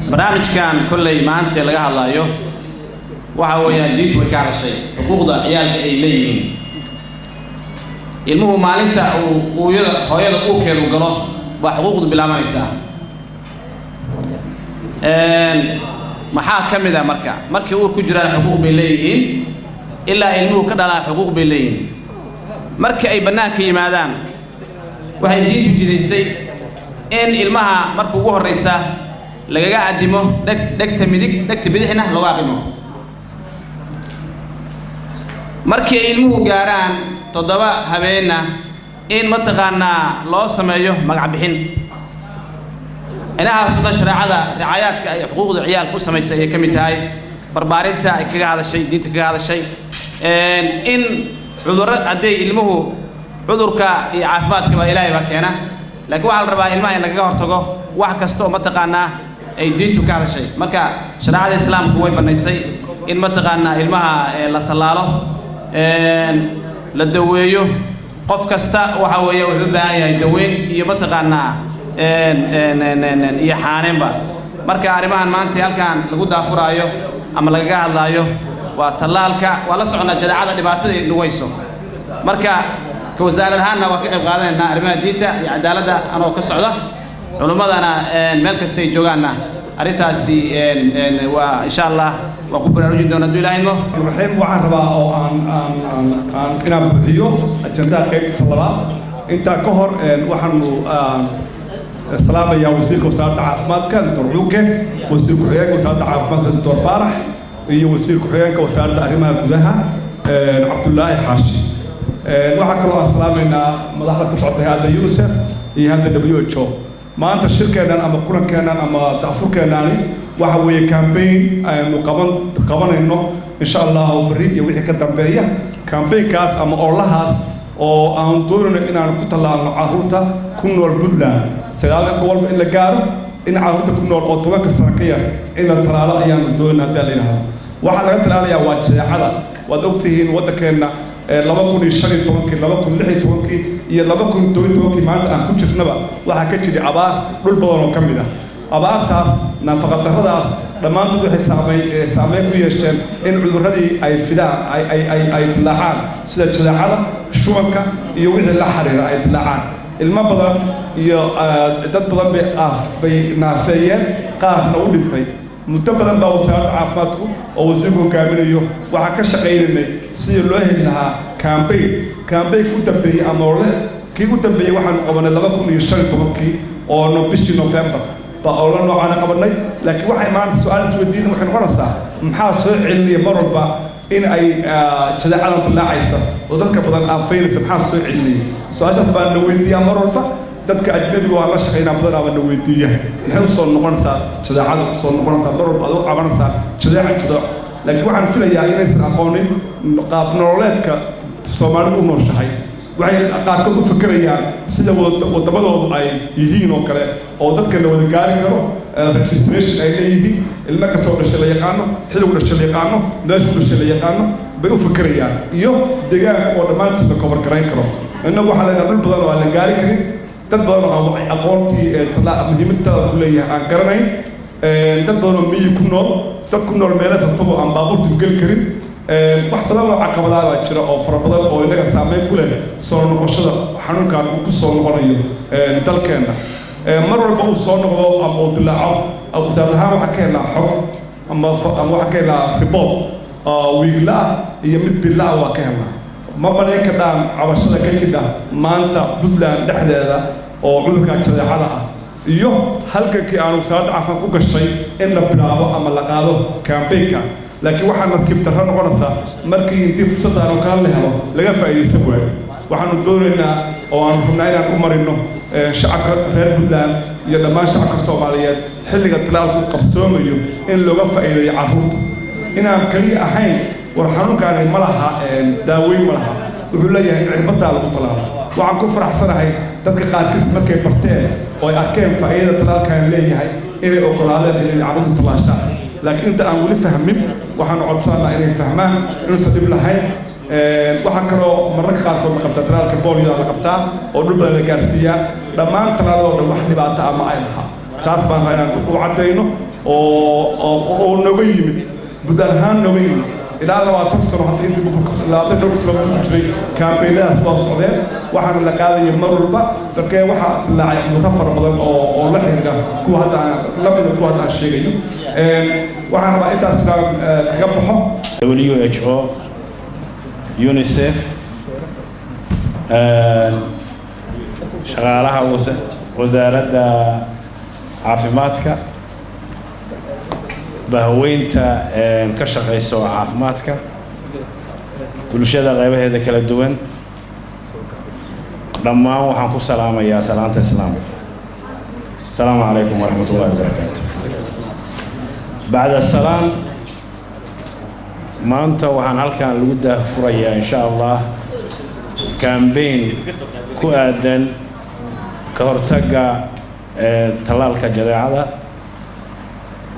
برنامج كان كل ما أنت لقاها الله يو وهو يديت وكان شيء حقوق عيال إليهم المهم مالنتا ويا هيا أوكل وقلنا وحقوق بلا ما يسا محاكم إذا مركا هو كجرا حقوق بليهم إلا المهم كذا حقوق بليهم مركا أي بناك يمادان وهي ديت جديسي إن المها مركا وجه الرئيسة لقى عدمه دكت مديك دكت بدحنا لو عقمه مركي علمه جاران تضبع هبينا إن متقنا لا سمايه مقعبهن أنا أصلا شرع رعايات حقوق العيال كل سما يسوي كم تاي بربارتها كهذا الشيء دينت كهذا الشيء إن عذرات عدي علمه عذرك عافمات كما إلهي بكينا لكن واحد ربع الماء اللي جاه تجاه واحد كستو متقنا أي دينتو كهذا الشيء مركا شرع الإسلام قوي بنيسي إن متقنا علمها لا تلاله للدويو قف كستا وحويه وحبها يدوين يمتقنا يحانين با مركا أريمان ما أنت هالكان لقود أفرايو أما لقاه الله يو وتلالك ولا سعنا جدعة دباتي نويسو مركا كوزارة هانا وكيف قادنا أريمان جيتا عدالة أنا وكسعودة علماء أنا ملك استي جوجانا أريتاسي وإن شاء الله وقبل رجل دون الدولة إنه الرحيم وعربا أو عن كلام بحيو الجندة قيد الصلاة أنت كهر وحنو السلام يا وسيلك وسارة عافمات كان ترعوك وسيلك حياك وسارة عافمات دكتور فارح هي وسيلك حياك وسارة أريمها بدها عبد الله حاشي وحكوا السلام إن مدحرة تصعد هذا يوسف هي هذا WHO ما أنت الشركة أما كلنا كنا أما تعرفوا كناني وحوي كامبين مقابل إنه إن شاء الله وبريء يوحي كتنبيه كامبين كاس أما أولهاس أو أن دورنا إن أنا كنت الله عروتا كنور بدلا سلالة أول إلا جار إن عروتا كنور أوتوماتيك سرقية إن الترالة أيام دورنا دليلها واحد الترالة يا واجه هذا ودكتين ودكنا لما كن يشتري تونكي لما كن لحي تونكي لما كن توي تونكي ما أنت أكون شفنا وحكيت لي عبار دول بدون كمية عبار تاس نفقد هذا لما أنت تروح سامي كويشين إن عذر هذه أي فدا أي تلاعان سيد تلاعان شوكة يوحي الحرير أي تلاعان المبلغ تطلب بنافية قارن ودفي متبادل بوسائل عافماتكم أو وزيركم كامليو وحكش غيرنا سير له إنها كامبين كتبي أموره كي كتبي واحد قبلنا لما يشتري تبكي أو نبيش نوفمبر فأولا نوعنا قبلنا لكن واحد معنا سؤال سودين وحنا خلاصة محاصر علمي مربع إن أي شذا عالم بالله عيسى وذلك بدل أفين في محاصر علمي سؤال شفنا نودي مربع dadka ajnabiga waa la shaqeynaa badan ama weydiiya maxay soo noqonaysaa shadaacada soo noqonaysaa marwal aad u qabanaysaa shadaaca laakiin waxaan filayaa inaysan aqoonin qaab nololeedka Soomaalidu u nooshahay waxay qaarkood u fikirayaan sida waddamadoodu ay yihiin oo kale oo dadka la wada gaari karo registration ay leeyihiin ilma ka soo dhashay la yaqaano xilligu dhashay la yaqaano meeshu dhashay la yaqaano bay u fikirayaan iyo deegaanka oo dhammaantiis la cover garayn karo innagu waxaa la dhul badan oo la gaari karin dad badan oo aqoontii muhiimadda ku leeyahay aan garanayn dad badan oo miyi ku nool dad ku nool meelaha fog aan baabuurta gal karin wax badan oo caqabadaha jira oo fara badan oo inaga saameyn ku leh soo noqoshada xanuunkan uu ku soo noqonayo dalkeena mar walba uu soo noqdo ama uu dilaaco wasaaradda waxa ka helaa xog ama waxa ka helaa report wiigla iyo mid bilaa waa ka helaa ما بنيك دام عباشة كذا ما أنت بدلان دحدة أو عذرك كذا على يو هلك كي أنا وساد عفوا كوك الشيء إن بلاه أما لقاله كامبيكا لكن واحد نصيب ترى نقرصه مركي يدي فرصة أنا كان له لقى فايدة سبوع واحد ندور إنه أو أنا فهمنا إن عمر إنه شعب غير بدلان يلا ما شعب الصوماليات حلقة طلعت قبضهم اليوم إن لقى فايدة يعرفون إن كريه أحيان ورحمن كان ملها داوي ملها وحول لي عربتها على الطلاب وعن كفر حسن هاي تذكر قاد كيف مركب برتين وأكيم فائدة طلاب كان ليه هاي inay oggolaadeen inay carruurta tallaashaan laakiin inta aan weli fahmin waxaan codsanaa inay fahmaan inuusan dhib lahayn waxaa kaloo mararka qaarkood la qabtaa talaalka booliyada la qabtaa oo dhul badan la gaarsiiyaa dhammaan talaaladoo dhan wax dhibaato ama ay lahaa taas baan rabaa inaan u caddayno oo nooga yimid muddo ahaan nooga yimid ilaa 20 sano hadda intii 20 sano ku jiray kaambeynadaas waa socdeen waxaana la qaadaya mar walba dadkee waxaa dilaacay cudurro fara badan oo la xiriira kuwa hadda lamida kuwa hadda aan sheegayo waxaan rabaa intaas inaan kaga baxo WHO UNICEF shaqaalaha wasaaradda caafimaadka bahweynta ka shaqeyso caafimaadka bulshada qaybaheeda kala duwan dhammaan waxaan ku salaamayaa salaanta islaamka asalaamu calaykum waraxmatullaahi wabarakaatu bacda asalaam maanta waxaan halkan lagu daahfurayaa insha allah campaign ku aadan ka hortagga tallaalka jadeecada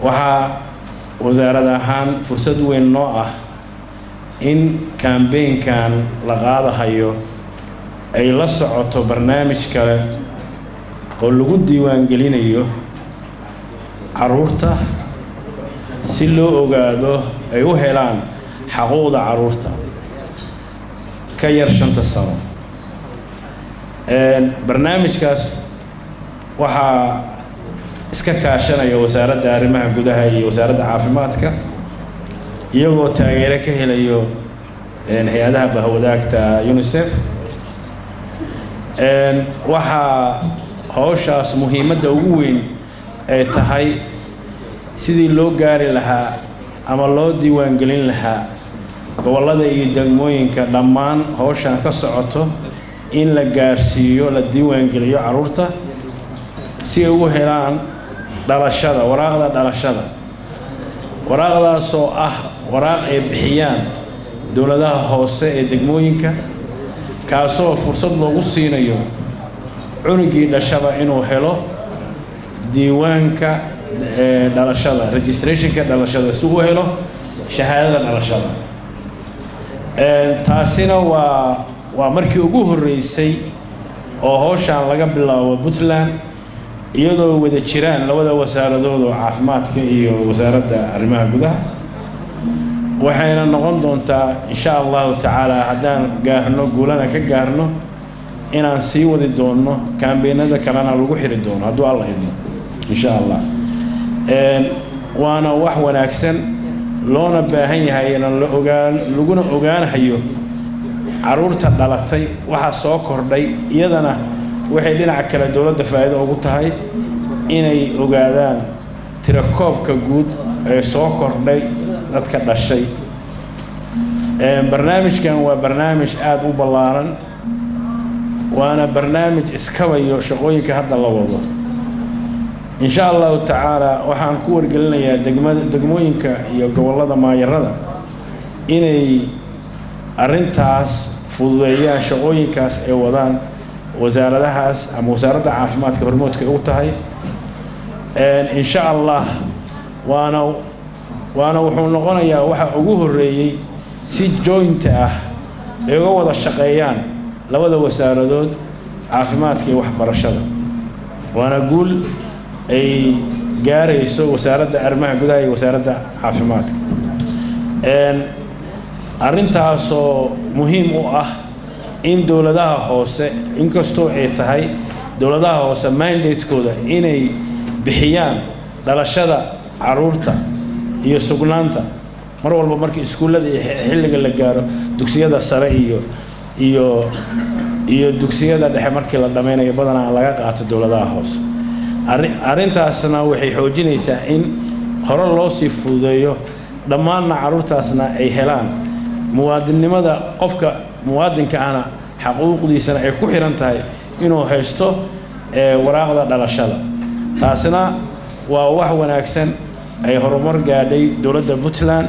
waxaa wasaarad ahaan fursad weyn noo ah in campaignkan la qaadahayo ay la socoto barnaamij kale oo lagu diiwaangelinayo carruurta si loo ogaado ay u helaan xaquuqda carruurta ka yar 5 sano barnaamijkaas waxaa iska kaashanaya wasaaradda arrimaha gudaha iyo wasaaradda caafimaadka iyagoo taageero ka helayo hay-adaha bahwadaagta UNICEF waxaa hawshaas muhiimadda ugu weyn ay tahay sidii loo gaari lahaa ama loo diiwaangelin lahaa gobollada iyo degmooyinka dhammaan hawshan ka socoto in la gaarsiiyo la diiwaangeliyo carruurta si ay ugu helaan dhalashada waraaqda dhalashada waraaqdaasoo ah waraaq ay bixiyaan dowladaha hoose ee degmooyinka kaasoo fursad loogu siinayo cunugii dhashaba inuu helo diiwaanka dhalashada registrationka dhalashada si uu helo shahaadada dhalashada taasina waa markii ugu horreysay oo hawshan laga bilaabo Puntland iyadoo wada jiraan labada wasaaradood oo caafimaadka iyo wasaaradda arrimaha gudaha waxayna noqon doontaa insha Allah taala haddaan gaarno guulana ka gaarno inaan sii wadi doono campaignada kalena lagu xiri doono hadduu Allah idmo insha Allah waana wax wanaagsan loona baahan yahay in laguna ogaanayo carruurta dhalatay waxa soo kordhay iyadana waxay dhinaca kale dawladda faa'iido ugu tahay inay ogaadaan tirakoobka guud ee soo kordhay dadka dhashay barnaamijkan waa barnaamij aad u ballaaran waana barnaamij iskabayo shaqooyinka hadda la wado insha Allah taala waxaan ku wargelinayaa degmooyinka iyo gobollada maayarada inay arrintaas fududeeyaan shaqooyinkaas ay wadaan wasaaradahaas ama wasaaradda caafimaadka hormoodka u tahay insha Allah waana wuxuu noqonayaa waxa ugu horeeyay si joint ah ay uga wada shaqeeyaan labada wasaaradood caafimaadka iyo waxbarashada waana guul ay gaarayso wasaaradda arrimaha gudaha iyo wasaaradda caafimaadka arrintaasoo muhiim u ah in dawladaha hoose inkastoo ay tahay dawladaha hoose mandate-kooda inay bixiyaan dhalashada carruurta iyo sugnaanta mar walba markii iskuullada xilliga la gaaro dugsiyada sare iyo dugsiyada dhexe markii la dhameynayo badanaa laga qaato dawladaha hoose arrintaasna waxay xoojinaysaa in hore loo sii fududeeyo dhammaanna carruurtaasna ay helaan muwaadinnimada qofka muwaadinka ahna xaquuqdiisana ay ku xiran tahay inuu haysto waraaqda dhalashada taasina waa wax wanaagsan ay horumar gaadhay dawladda Puntland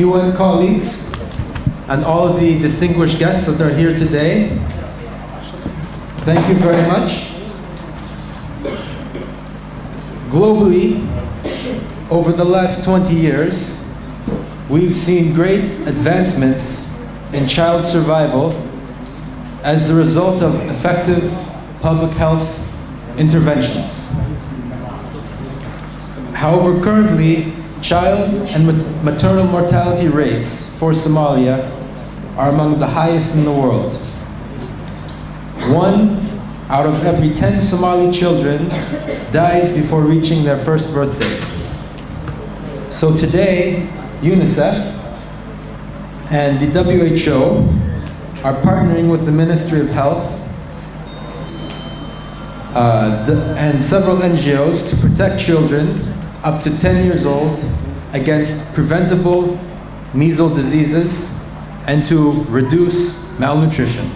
UN colleagues and all of the distinguished guests that are here today, thank you very much. Globally, over the last 20 years, we've seen great advancements in child survival as the result of effective public health interventions. However, currently, child and maternal mortality rates for Somalia are among the highest in the world. 1 out of every 10 Somali children dies before reaching their first birthday. So today, UNICEF and the WHO are partnering with the Ministry of Health and several NGOs to protect children up to 10 years old against preventable measles diseases and to reduce malnutrition.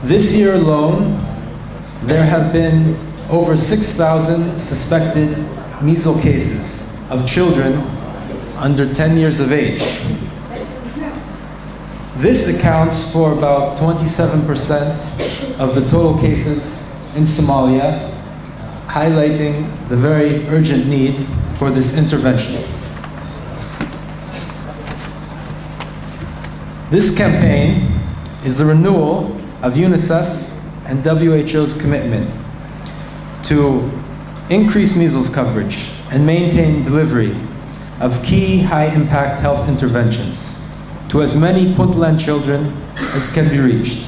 This year alone, there have been over 6,000 suspected measles cases of children under 10 years of age. This accounts for about 27% of the total cases in Somalia, highlighting the very urgent need for this intervention. This campaign is the renewal of UNICEF and WHO's commitment to increase measles coverage and maintain delivery of key high-impact health interventions to as many Puntland children as can be reached.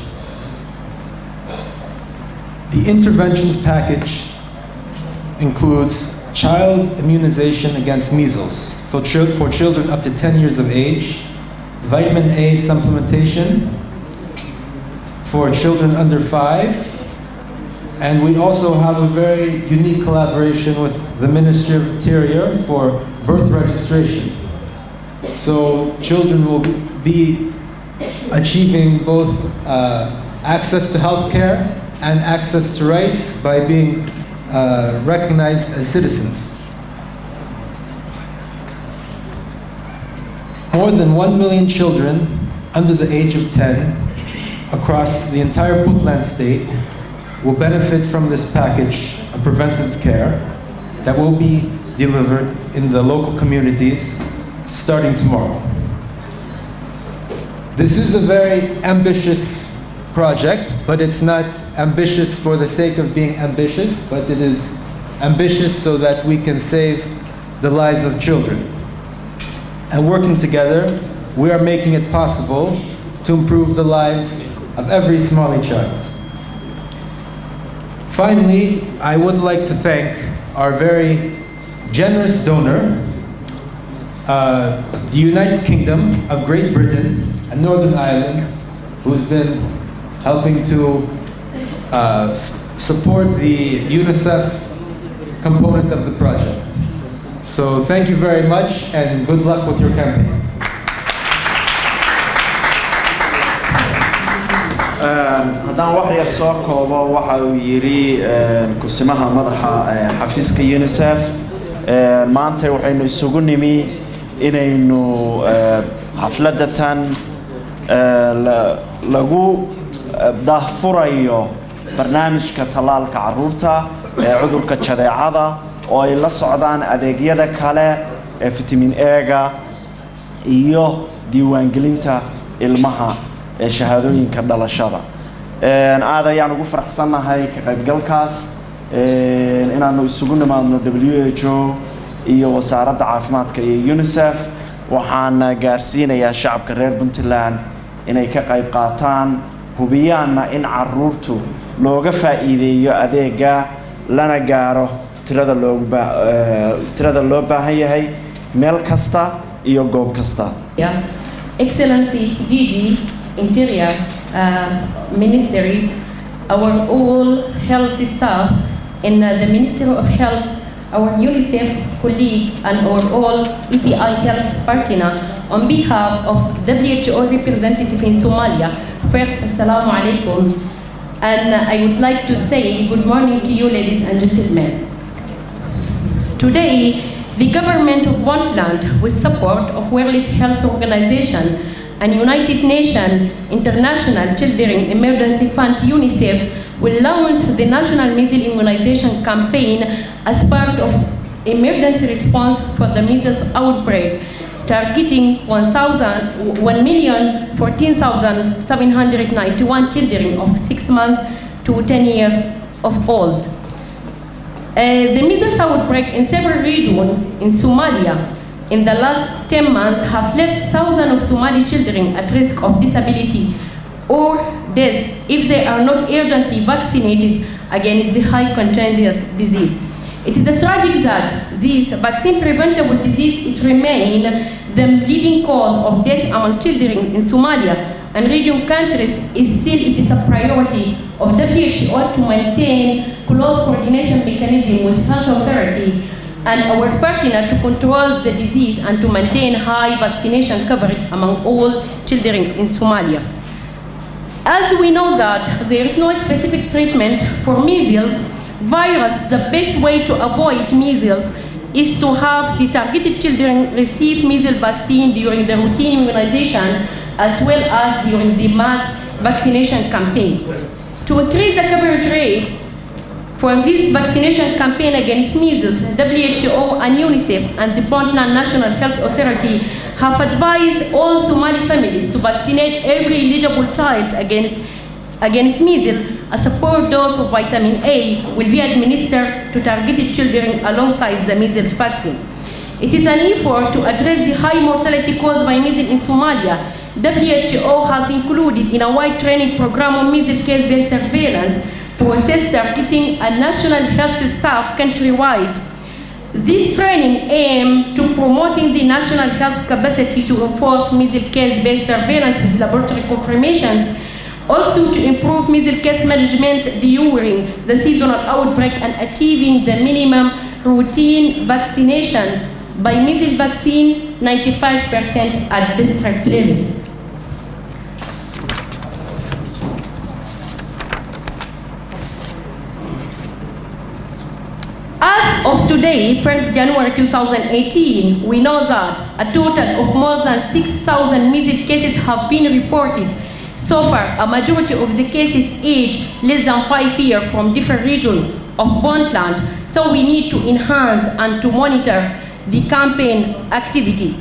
The interventions package includes child immunization against measles for children up to 10 years of age, vitamin A supplementation for children under 5, and we also have a very unique collaboration with the Ministry of Interior for birth registration. So children will be achieving both access to healthcare and access to rights by being recognized as citizens. More than 1 million children under the age of 10 across the entire Puntland state will benefit from this package of preventive care that will be delivered in the local communities starting tomorrow. This is a very ambitious project, but it's not ambitious for the sake of being ambitious, but it is ambitious so that we can save the lives of children. And working together, we are making it possible to improve the lives of every Somali child. Finally, I would like to thank our very generous donor, the United Kingdom of Great Britain and Northern Ireland, who's been helping to support the UNICEF component of the project. So thank you very much and good luck with your campaign. haddaan wax yar soo koobo waxa uu yiri kusimaha madaxa xafiiska UNICEF maanta waxaynu isugu nimi inaynu xafladatan lagu daahfurayo barnaamijka talaalka caruurta ee cudurka jadeecada oo ay la socdaan adeegyada kale ee vitamin A-ga iyo diiwaangelinta ilmaha ee shahaadooyinka dhalashada aad ayaan ugu faraxsanahay ka qaybgalkaas inaanu isugu nimaadno WHO iyo wasaaradda caafimaadka iyo UNICEF waxaan gaarsiinayaa shacabka reer Puntland inay ka qayb qaataan hubiyaana in caruurtu looga faa'iideeyo adeega lana gaaro tirada loo baahan yahay meel kasta iyo goob kasta. Excellency DG Interior Ministry, our all health staff in the Ministry of Health, our UNICEF colleague and our all EPI health partner, on behalf of WHO representative in Somalia, first, Assalamu alaikum. And I would like to say good morning to you, ladies and gentlemen. Today, the government of Puntland, with support of World Health Organization and United Nations International Children Emergency Fund UNICEF, will launch the National Measles Immunization Campaign as part of emergency response for the measles outbreak, targeting 1,014,791 children of 6 months to 10 years of old. The measles outbreak in several regions in Somalia in the last 10 months have left thousands of Somali children at risk of disability or death if they are not urgently vaccinated against the high contagious disease. It is tragic that this vaccine-preventable disease it remains the leading cause of death among children in Somalia and region countries. It is a priority of WHO to maintain close coordination mechanism with health authority and our partner to control the disease and to maintain high vaccination coverage among all children in Somalia. As we know that there is no specific treatment for measles virus, the best way to avoid measles is to have the targeted children receive measles vaccine during the routine immunization as well as during the mass vaccination campaign. To increase the coverage rate for this vaccination campaign against measles, WHO and UNICEF and the Puntland National Health Authority have advised all Somali families to vaccinate every eligible child against measles. A support dose of vitamin A will be administered to targeted children alongside the measles vaccine. It is an effort to address the high mortality caused by measles in Somalia. WHO has included in a wide training program on measles case-based surveillance process targeting a national health staff countrywide. This training aims to promoting the national health capacity to enforce measles case-based surveillance with laboratory confirmations, also to improve measles case management during the seasonal outbreak and achieving the minimum routine vaccination by measles vaccine 95% at district level. As of today, 1st January 2018, we know that a total of more than 6,000 measles cases have been reported. So far, a majority of the cases aged less than 5 years from different regions of Puntland, so we need to enhance and to monitor the campaign activity.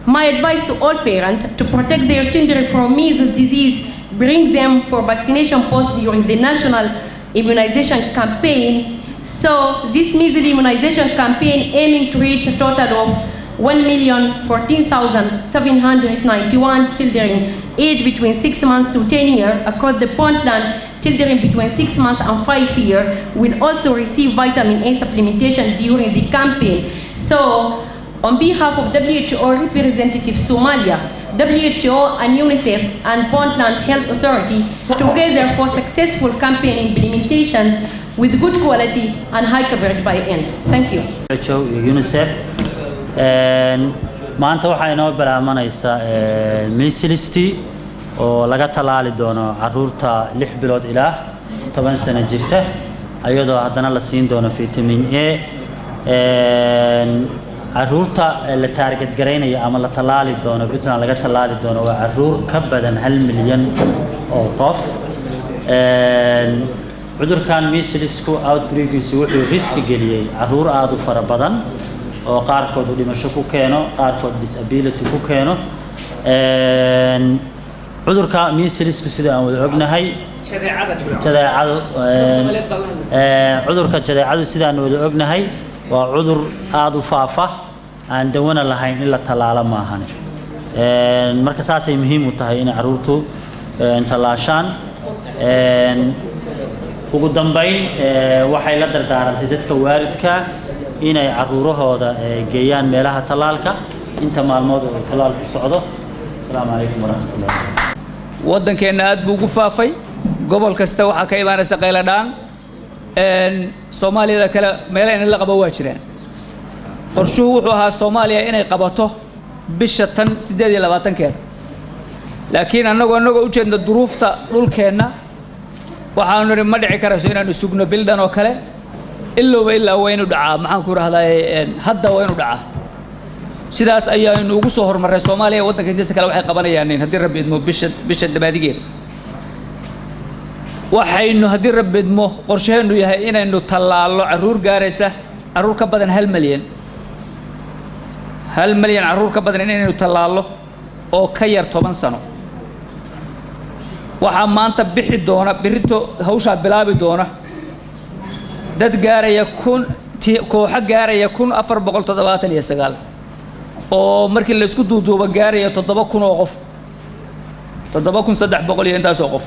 My advice to all parents to protect their children from measles disease, bring them for vaccination posts during the national immunization campaign. So this measles immunization campaign aiming to reach a total of 1,014,791 children aged between 6 months to 10 years across the Puntland. Children between 6 months and 5 years will also receive vitamin A supplementation during the campaign. So, on behalf of WHO representative Somalia, WHO and UNICEF and Puntland Health Authority together for successful campaign implementations with good quality and high coverage by end. Thank you. WHO iyo UNICEF maanta waxay inoo bilaabanaysaa measles oo laga talaali doono caruurta 6 bilood ilaa 10 sano jirta ayadoo haddana la siin doono vitamin A caruurta la target gareynayo ama la talaali doono Puntland laga talaali doono waa caruur ka badan 1 milyan oo qof cudurkan measlesku outbreakiisu wuxuu risk geliyay caruur aad u fara badan oo qaarkood u dhimasho ku keeno qaarkood disability ku keeno cudurka measlesku sida aan wada ognahay cudurka jadeecadu sida aan wada ognahay waa cudur aad u faafa aan dawana lahayn in la talaalo ma ahan marka saasay muhiim u tahay in caruurtu talaashaan ugu dambeyn waxay la dardaarantay dadka waalidka inay caruurahooda geeyaan meelaha talaalka inta maalmood oo talaalku socdo. Assalaamu calaykum warahmatullahi waddankeena aad buu ugu faafay gobol kasta waxa ka imaanaysa qayladhaan Soomaalida kale meelaha in la qabo waa jiraan qorshuhu wuxuu ahaa Soomaaliya inay qabato bisha tan 28keeda laakiin anagoo u jeedna duruufta dhulkeena waxaanu niri ma dhici karayso inaanu sugno bildan oo kale ilaa waynu dhacaa maxaan ku raahdaa hadda waynu dhacaa sidaas ayaanu ugu soo hormaray Soomaaliya waddanka intiisa kale waxay qabanayaan haddii rabbi idmo bisha dabaadigeeda waxaynu haddii rabidmo qorsheenu yahay inaynu tallaalo caruur gaaraysa caruur ka badan 1 milyan 1 milyan caruur ka badan inaynu tallaalo oo ka yar 10 sano waxaa maanta bixi doona birito hawsha bilaabi doona dad gaaraya kooxa gaaraya 1479 oo markii la isku duuduuba gaaraya 7,000 oo qof 7,300 iyo intaas oo qof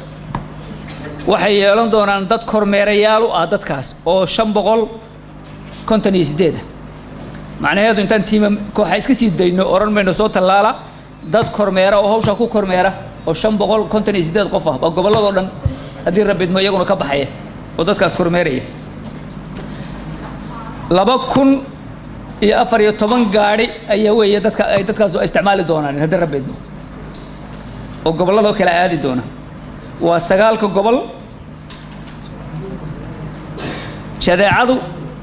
waxay yeelan doonaan dad kormeerayaal u ah dadkaas oo 558 macnaheedu intaan tiim kooxa iska sii dayno oran mayno soo tallaala dad kormeera oo hawsha ku kormeera oo 558 qof ah oo gobolladoo dhan haddii rabidmo iyaguna ka baxaya oo dadkaas kormeeraya 2,014 gaari ayaa weeye dadka ay dadkaas isticmaali doonaan haddii rabidmo oo gobolladoo kala aadi doona waa 9 gobol shadeecadu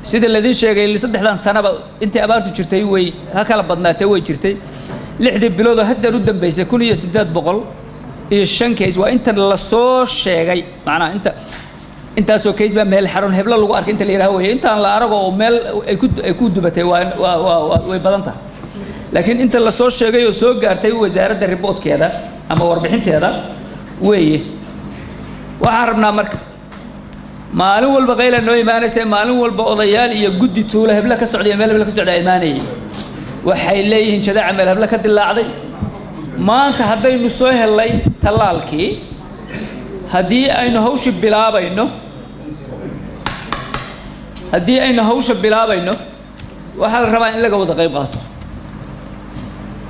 sida la idin sheegay 3 sanaba intii abaartu jirtay way kala badnaatay way jirtay 6 bilood oo hadda u dambeysay 1800 iyo 5 case waa inta la soo sheegay macna intaasoo case baa meel xarun hebla lagu arkay inta la yiraahdo way intaan la arago oo meel ay ku dubatay way badan tahay laakiin inta la soo sheegay oo soo gaartay wasaaradda reportkeeda ama warbixinteeda weeye waxaan rabnaa marka maalin walba qayla noo imaanaysa maalin walba odayaal iyo guddi tuula hebla ka socday meel hebla ka socday imaanayay waxay leeyihiin jadaaca meel hebla ka dilaacday maanta haddaynu soo helay tallaalkii haddii aynu hawsha bilaabayno waxaa la rabaa in laga wada qayb qaato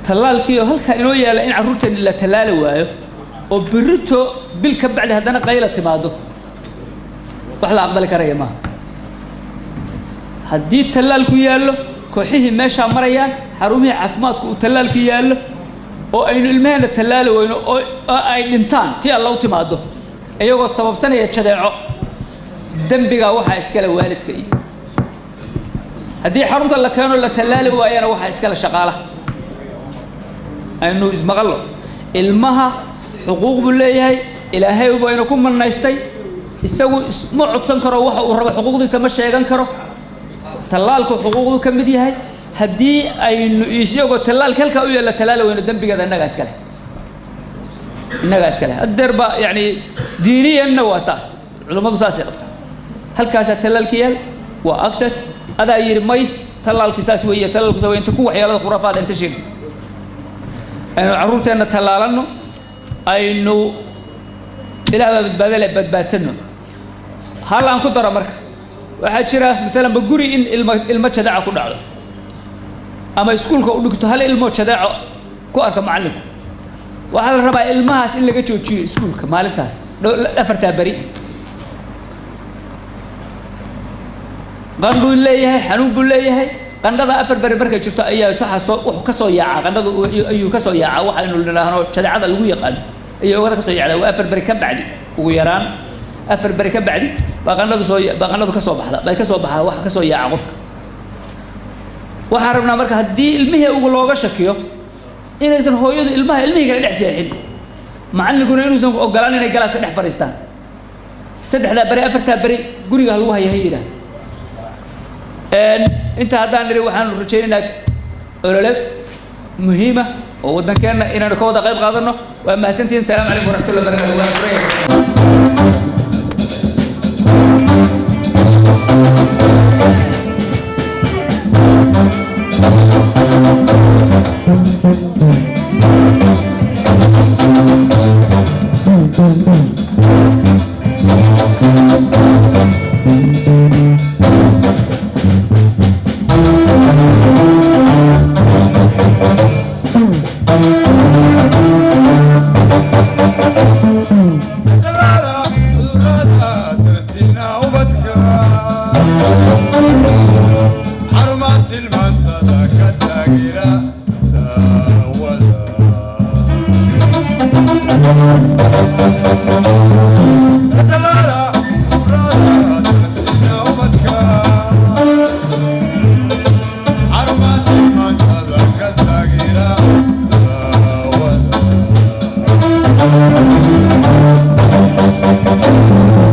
tallaalkii oo halka inoo yaala in carruurteena la tallaali waayo oo birito bil ka bacdi haddana qayla timaado wax la aqbali karaya maaha haddii tallaalku yaallo kooxihii meeshaa marayaan xarumihii caafimaadku uu tallaalku yaallo oo aynu ilmaheena tallaali weyno oo ay dhintaan tii alla u timaado iyagoo sababsanaya jadeeco dembigaa waxaa iskale waalidka iyo haddii xarunta la keeno la tallaali waayana waxaa iskale shaqaalaha aynu ismaqallo ilmaha xuquuq buu leeyahay ilaahay baynu ku manaystay isagu ma codsan karo waxa uu rabo xuquuqdiisa ma sheegan karo tallaalku xuquuqdu ka mid yahay haddii aynu isagoo tallaalka halka u yeela tallaal weyno dambigeeda innaga iskale adeerba yani diiniyanna waa saas culimadu saasay qabtaa halkaasaa tallaalka yaal waa access adaa yidhi may tallaalki saas weeye tallaalku inta ku waxyeelada khuraafaada inta sheegto aynu carruurteenna tallaalanno aynu ilaahbaa badbaadale badbaadsanno hal aan ku daro marka waxaa jira maalan ba guri in ilmo jadaaca ku dhacdo ama iskuulka u dhigto hal ilmo jadaaco ku arka macallinku waxaa la rabaa ilmahaas in laga joojiyo iskuulka maalintaas 4 bari qandhuu leeyahay xanuun buu leeyahay qandhada 4 bari markay jirto ayaa wuxuu ka soo yaacaa qandhadu ayuu ka soo yaacaa waxaynu nidhaahno jadaacada lagu yaqaan ayuu uga soo yaacdaa waa 4 bari ka bacdi ugu yaraan 4 bari ka bacdi baqanadu ka soo baxda bay ka soo baxaa wax ka soo yaaca qofka waxaan rabnaa marka haddii ilmihii ugu looga shakiyo inaysan hooyadu ilmihii kala dhex seexin macallinkuna inuusan ogolaan inay galaaska dhex fadhiistaan 3 bari 4 bari guriga lagu hayahay yidhaahdo inta haddaan niri waxaanu rajaynaynaa olole muhiima oo waddankeenna inaynu ka wada qayb qaadanno waa mahadsantihiin salaamu calaykum waraxmatullahi wabarakatuh Thank you.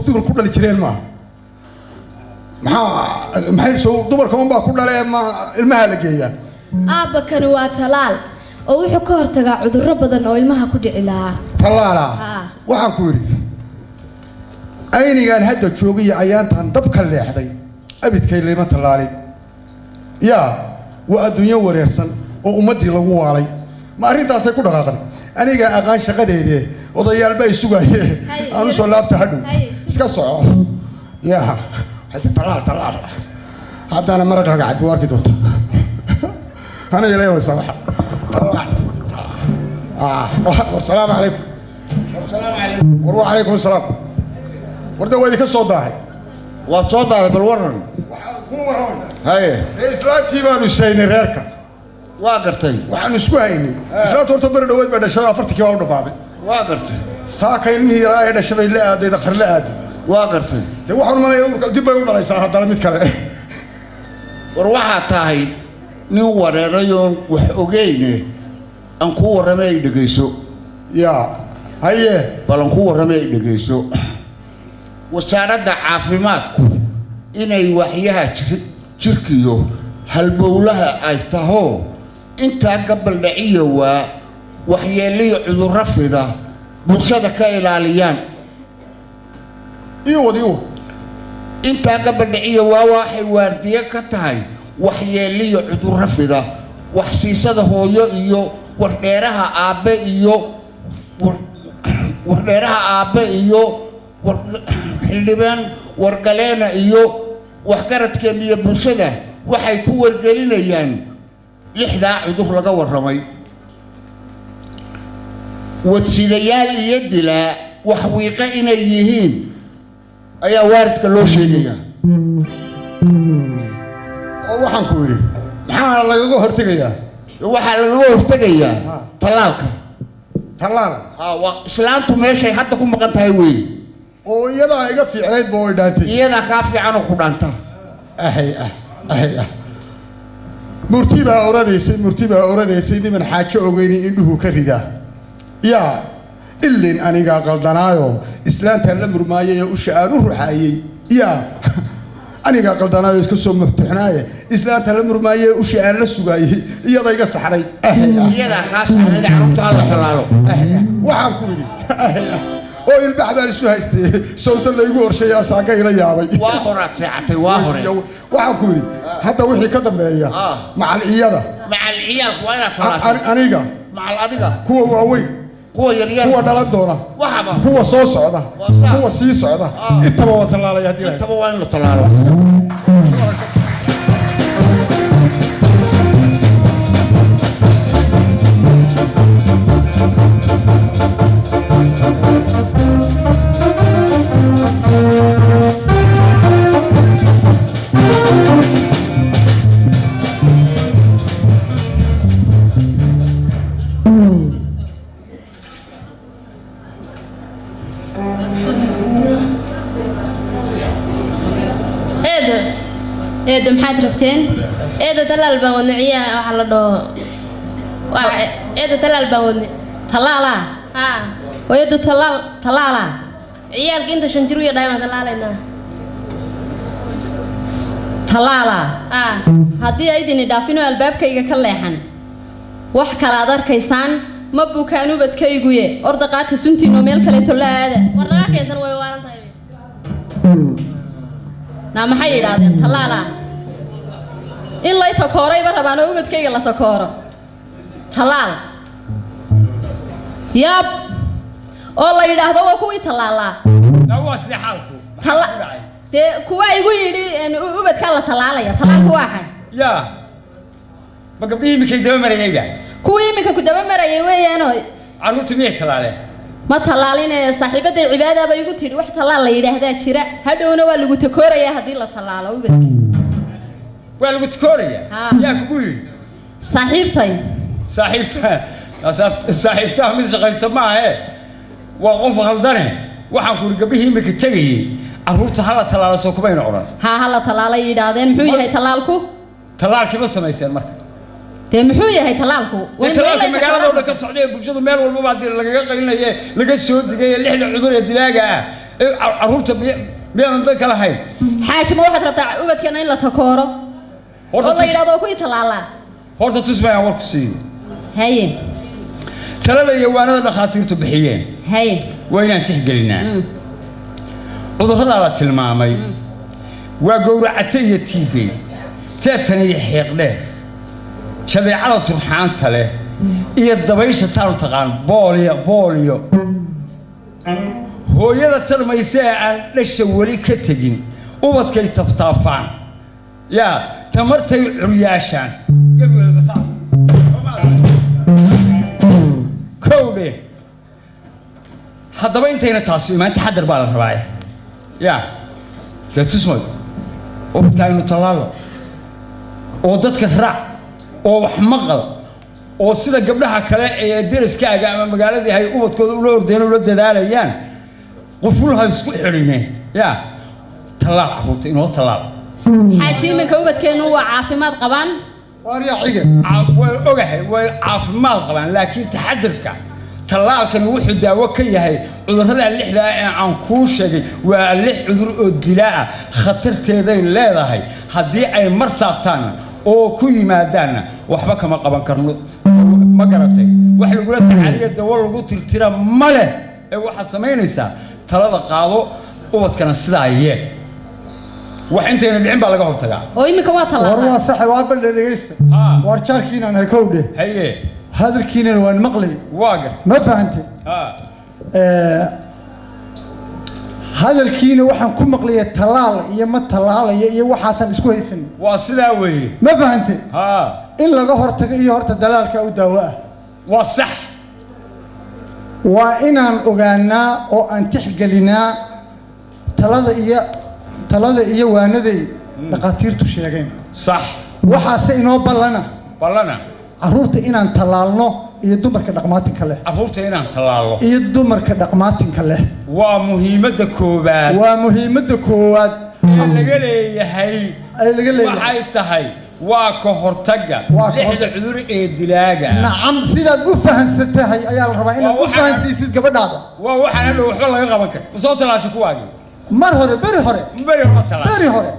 dumar ku dhali jireen ma maxay soo dumarka ma ku dhalee ma ilmaha la geeyaa aabakani waa talaal oo wuxuu ka hortagaa cudurro badan oo ilmaha ku dhici lahaa talaala waxaan ku yiri aynigan hadda joogay ayaantan dabka leexday abidkay leema talaalin yaa waa adduunyo wareersan oo ummadii lagu waalay ma arintaas ay ku dhaqaaqday aniga aqaan shaqadeedii odayaal bay sugayeen aanu soo laabta hadhow iska soco yaa hadda talaal haddana maraqaaga cabbi warki doonta أنا يليه صراحة والسلام عليكم السلام عليكم وروح عليكم السلام ورده وادي كسو داهي وصو داهي بالورن هاي إسلامتي بانو سيني ريركا واقرتي وحانو اسكو هيني إسلامتي ورطو برد واد بعد الشباب فرتكي واودو بابي واقرتي ساكا إنهي رايدة شبه لا آدي دخر لا آدي واقرتي دي وحانو مانا يورك دي بايونا ليسا هذا لميت كلا وروحا تاهي nin wareerayoon wax ogeyne aan ku waramay dhageyso yaa haye balan ku waramay dhageyso wasaaradda caafimaadku inay waxyaha jirkiyo halbowlaha ay taho inta gabal dhaciyo waa waxyeelay cudurro fida bulshada ka ilaaliyaan iyo inta gabal dhaciyo waa waxay waardiye ka tahay waxyeeliyo cudurro fida wax siisada hooyo iyo wardheeraha aabe iyo xildhibaan wargaleena iyo waxgaradkeena iyo bulshada waxay ku wargelinayaan lixdaa cudur laga waramay wadsidayaal iyo dilaa wax wiiqa inay yihiin ayaa waaridka loo sheegayaa waxaan ku yiri maxaa laga hortagayaa waxa laga hortagayaa talaalka talaal waa islaantu meeshay hadda ku maqan tahay weey oo iyadaa iga fiicnayd boo way dhaantay iyadaa kaa fiican oo ku dhanta ahay murtibaa oranaysay niman xaajo ogeyni indhuhu ka ridaa yaa ilin anigaa qaldanaayo islaantaan la murmaayay ee usha aan u ruxaayey yaa anigaa qaldanaayo iska soo muxtixnaaye islaantaan la murmaayay ee usha aan la sugaayey iyada iga saxray iyadaa kaa saxnayd carruurta hala tallaalo waxaan ku yidhi oo ilbax baan isu haystay sawta laygu horsheeyay asaaga ila yaabay waa horaad seexatay waa hore waxaan ku yidhi hadda wixii ka dambeeya macal iyada macal ciyaalku waa inaad talaasho aniga macal adiga kuwa waaweyn kuwa yaryar kuwa dhalan doona waxaba kuwa soo socda kuwa sii socda intaba waa tallaalaya haddii intaba waa in la tallaalo eedo maxaad rabteen eedo talaal baan wadne ciyaa waxa la dhaho eedo talaal baan wadne talaala haa eedo talaala ciyaalka inta 5 jir iyo dhayma talaalaynaa talaala haa haddii aydin dhaafino albaabkayga ka leexan wax kala aad arkaysaan ma bukaan ubadkayguye orda qaata suntiino meel kale tolaada war naga keentan way waaran tahay na maxay yidhaahdeen talaala in lay takoorayba rabaan oo ubadkayga la takooro talaal yaab oo la yidhaahdo waa kuwii talaalaa waa sidee xaalku dee kuwa igu yidhi ubadkaa la talaalaya talaalku waa xay yaa ma gabdhihii iminkay daba marayayba kuwii iminka ku daba marayay weeyaanoo carruurta miyay talaaleen ma talaalin saaxiibaday cibaada bay igu tidhi wax talaal la yidhaahdaa jira hadhowna waa lagu takoorayaa haddii la talaalo ubadka waa lagu takoorayaa yaa kugu yidhi saaxiibtaa mid shaqaysa maahe waa qof khaldane waxaan ku yidhi gabdhihii iminka tegayey carruurta hala talaalo soo kumayna odhan hala talaalay yidhaahdeen muxuu yahay talaalku talaalkii ma samaysteen marka dee muxuu yahay talaalku talaalka magaalada oo dhan ka socday bulshadu meel walba haddii lagaga qaylinaya laga soo digay 6 cudur ee dilaaga ah carruurta miyaadan dan kala hayn xaaji ma waxaad rabtaa ubadkeena in la takooro oo la yidhaahdo kuwii talaalaa horta tusmayaan warku siiyo haye talada iyo waanada dhakhaatiirtu bixiyeen haye waa inaan tixgelinaa cudurrada la tilmaamay waa gowracate iyo tiibey teetan iyo xiiqdheer jadeecada turxaanta leh iyo dabaysha taanu taqaan booliyo hooyada tarmaysa ee aan dhasha weli ka tegin ubadkay taftaafaan yaa tamartay curyaashaan kowdhe haddaba intayna taasi imaan taxadar baa la rabaa yaa dee tusmay ubadka aynu tallaalo oo dadka raac oo wax maqal oo sida gabdhaha kale ee deriskaaga ama magaaladii hay ubadkooda ula ordeen ula dadaalayaan qufulha isku xidhine yaa tallaal carruurta inoo tallaal xaaji iminka ubadkeennu waa caafimaad qabaan way ogahay way caafimaad qabaan laakiin taxadirka tallaalkani wuxuu daawo ka yahay cudurrada 6 ee aan kuu sheegay waa 6 cudur oo dilaa ah khatarteeday leedahay haddii ay mar taabtaan oo ku yimaadaanna waxba kama qaban karno ma garatay wax lagula tacaaliyo dawo lagu tirtira ma leh ee waxaad samaynaysaa talada qaado ubadkana sidaa yee wax intayna dhicin baa laga hortagaa oo iminka waa talaala war waa sax waa bal dhageysta war jaarkiina aan kowde haye hadalkiina waan maqlay waa gar ma fahantay hadalkiina waxaan ku maqlaya talaal iyo ma talaalaya iyo waxaasan isku haysan waa sidaa weeye ma fahantay in laga hortago iyo horta dalaalka u daawo ah waa sax waa inaan ogaanaa oo aan tixgelinaa talada iyo waanaday dhaqaatiirtu sheegeen sax waxaase inoo ballana carruurta inaan tallaalno iyo dumarka dhaqmaatinka leh carruurta inaan tallaalo iyo dumarka dhaqmaatinka leh waa muhiimadda koowaad waa muhiimadda koowaad laga leeyahay waxay tahay waa ka hortagga lixda cudur ee dilaaga nacam sidaad u fahansantahay ayaa la rabaa inaad u fahansiisid gabadhaada waa waxaan hadhow waxba laga qaban kara soo talaasho kuwaagii mar hore beri hore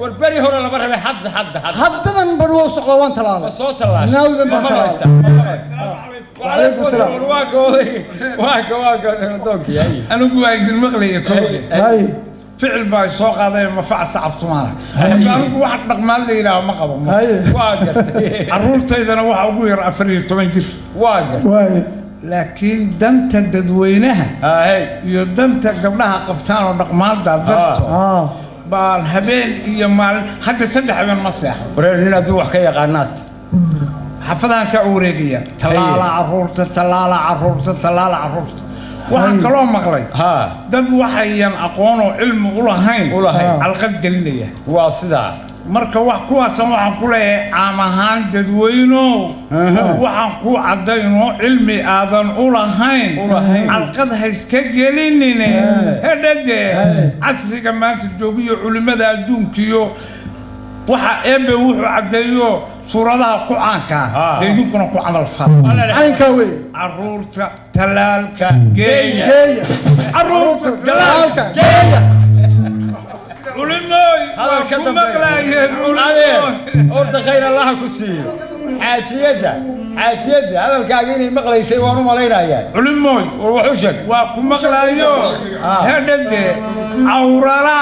war beri hore lama rabay haddadan ban wuu socdo waan talaala soo talaasho naawdan baan talaala وعليكم السلام واك anigu waa idin maqlaya kooxda ficil baa soo qaaday ma fac sacab Soomaali anigu wax dhaqmaan leeyahay ma qabo waa gartay carruurtaydana waxa ugu yar 14 jir waa gartay laakiin danta dadweynaha iyo danta gabdhaha qabtaan oo dhaqmaada darto baan habeen iyo maalin hadda 3 habeen ma seexo wareerina duu wax ka yaqaanaad xafadaan saa u wareegaya talaala carruurta waxaan kaloo maqlay dad waxayan aqoon oo cilmi u lahayn alqad gelinaya waa sidaa marka wax kuwaasan waxaan ku leeyahay caam ahaan dadweyno waxaan ku cadayno cilmi aadan u lahayn alqad ha iska gelinine hedhade casriga maanta joogiyo culimada adduunkiyo waxa eebe wuxuu cadeeyo suuradaha ku caanka deedunkuna ku camal fal caanka wey carruurta talaalka geeya carruurta talaalka geeya culimooy halka dambeeyay orda khayr allah ku siiyo xaajiyada hadalkaaga inay maqlaysay waan u malaynayaa culimooy wuxuu sheeg waa ku maqlaayo hadade awrala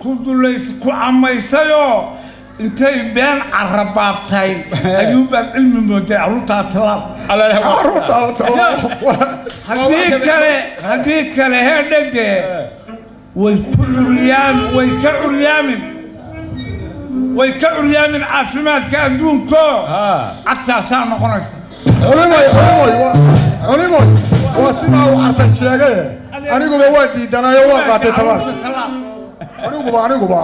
ku dulays ku camaysayo intay been carabaabtay ayuu baan cilmi mooday carruurta talaal haddii kale hedhage way ka curyaamin caafimaadka adduunko cagtaasaa noqonaysa culimoy waa sidaa uu cartan sheegay aniguba waa diidanayo waa qaatay talaal aniguba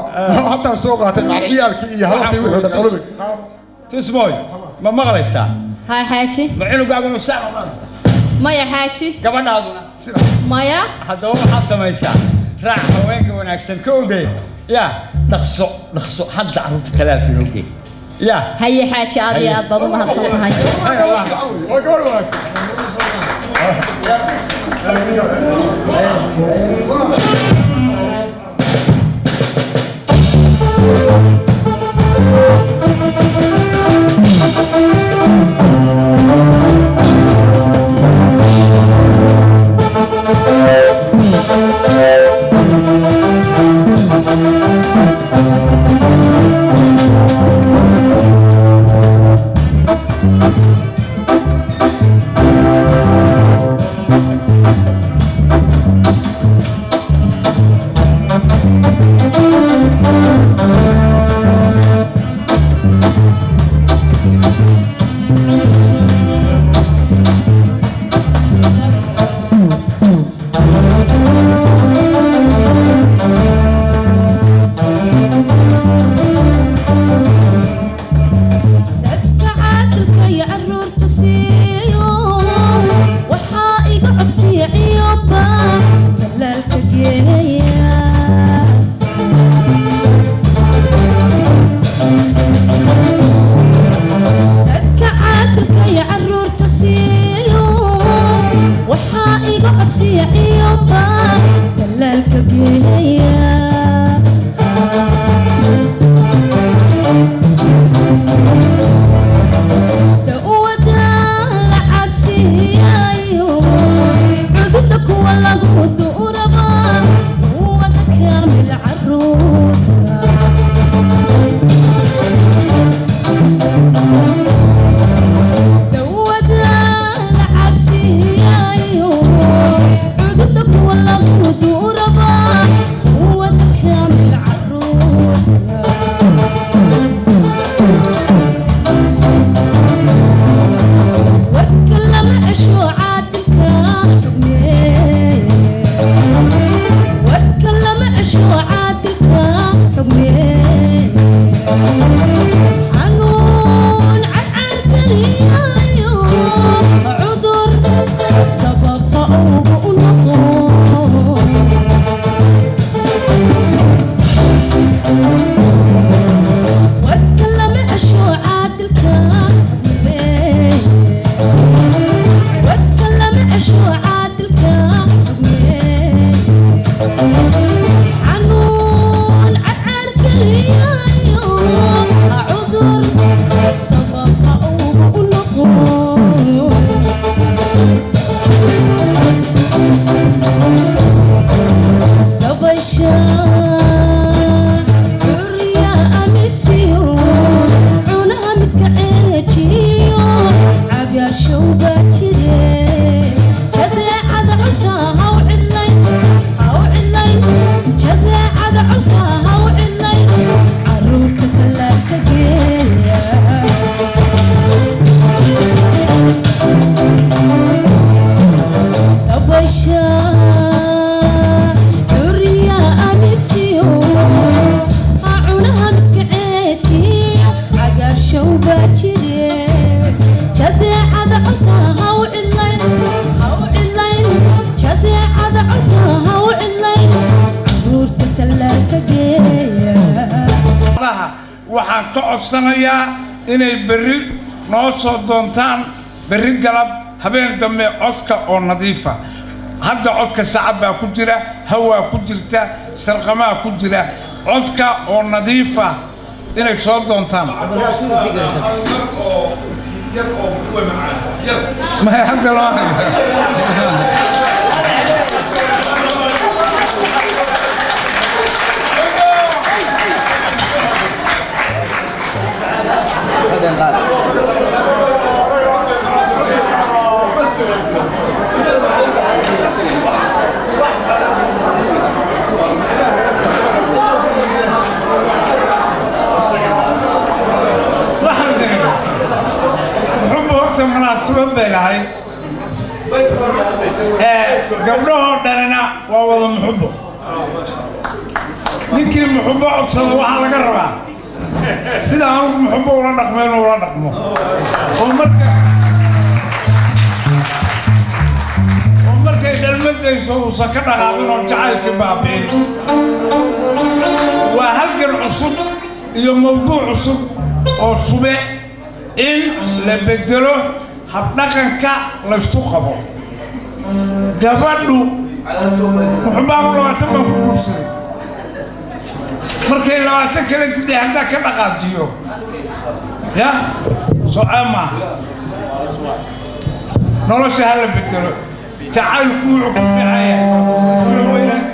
haddaan soo qaatay ciyaalkii iyo halkii wixii dhan culumay tusmoy ma maqlaysaa هاي حاجي ma cunugaagu saan مايا حاجي gabadhaaduna مايا haddaba waxaad samaysaa raac haweenka wanaagsan ka ogeey yaa dhaqso hadda carruurta talaalka inoo geey yaa هيا حاجي عادي أضبط ما هتصل هاي waxaan ka codsanayaa inay berri noo soo doontaan berri galab habeen dambe codka oo nadiifa hadda codka sacab baa ku jira hawaa ku jirta sarqamaa ku jira codka oo nadiifa inay soo doontaan ما حتى لو مناسبة بينهاي قبلها دارنا ووضع محبه يمكن محبه عطسة وحا لقى الربع سيدا عنك محبه ولا نقمين ولا نقمه ومركا يدلمد يسوه سكنا غابين وجعل كبابين وهلقى العصب يوم موضوع عصب أو صبع إن لبدلو habdhaqanka la isku qabo gabadhu muxbaan labaatan baan ku guursaday markay labaatan kale jidhay haddaa ka dhaqaajiyo ya socaama nolosha hala bedelo jacaylku wuxuu ku fiicaya isla weynaan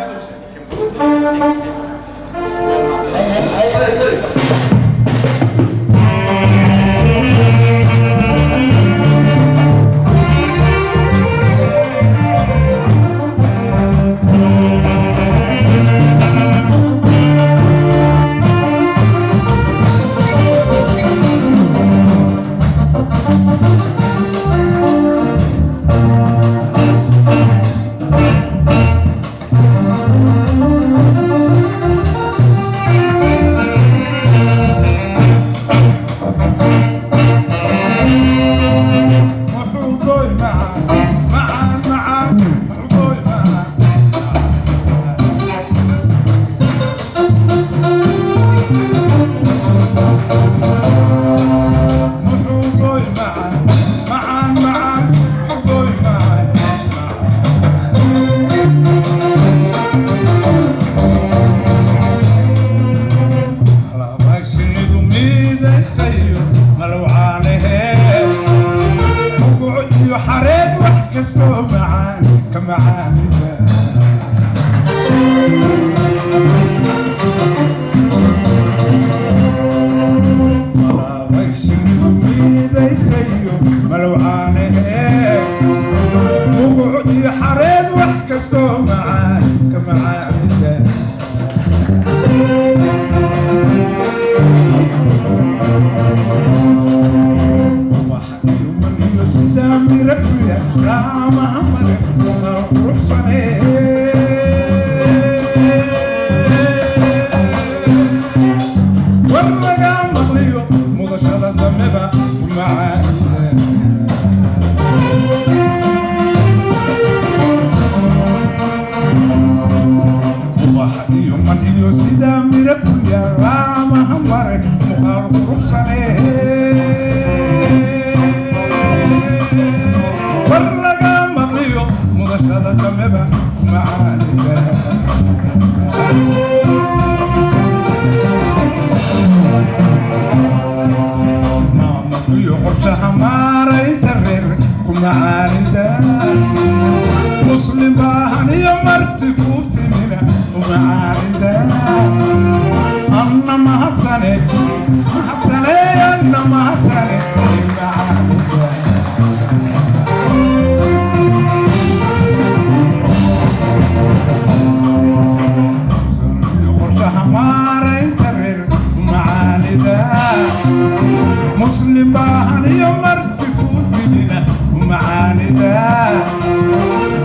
مسلم باهن يمرت كوتبنا ومعاني ذا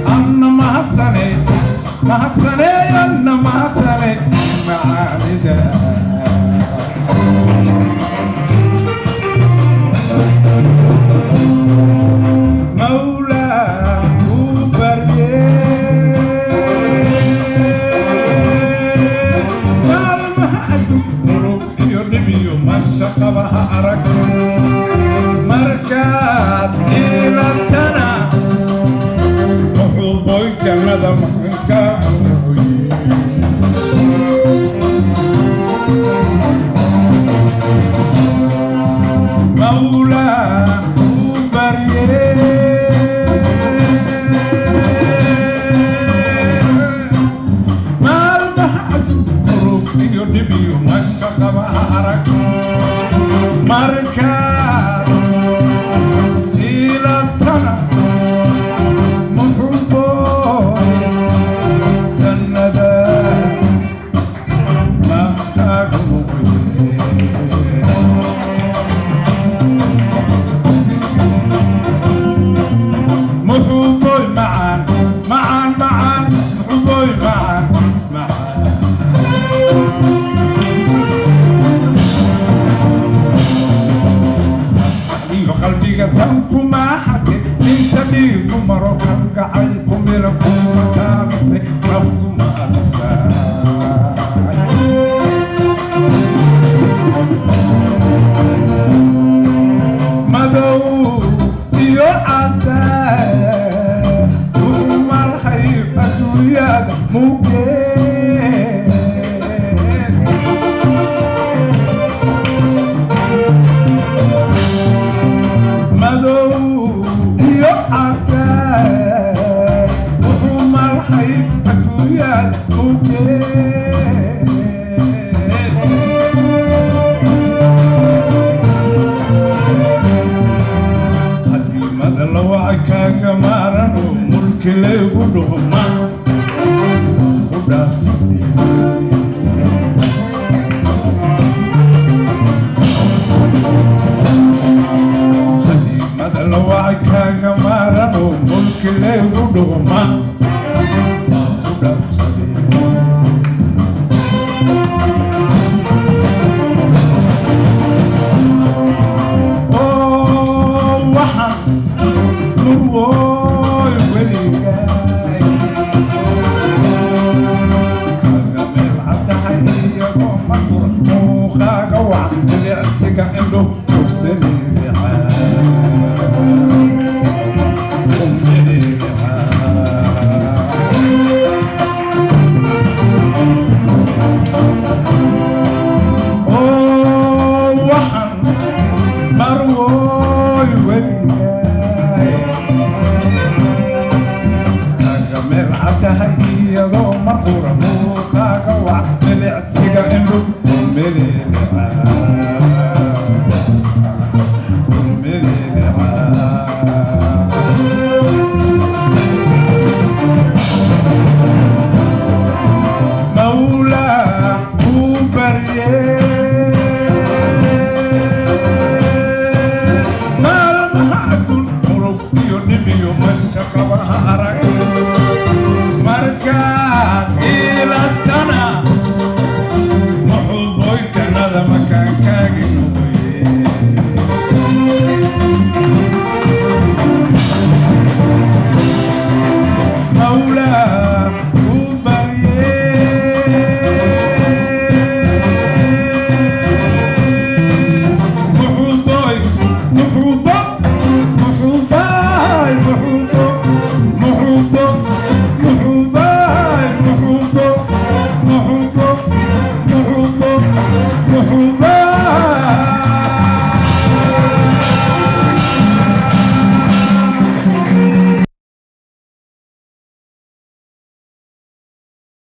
أنا ما هتسني أنا ما هتسني معاني ذا شقبها أرك مركات إلى التنا وحبوي جنة محنكا مولا وبريه ما المحد روحي يدبي وما شقبها أرك مركات إلى التنا محبوب جنة ما تقوم محبوب معان معان معان محبوب معان معان قلبي قتمكم ما حكي انت بيكم مروكم قعيكم لكم مكامسي رفتم أنسان مدو يعطى وما الحيب أدويا ممكن محبوب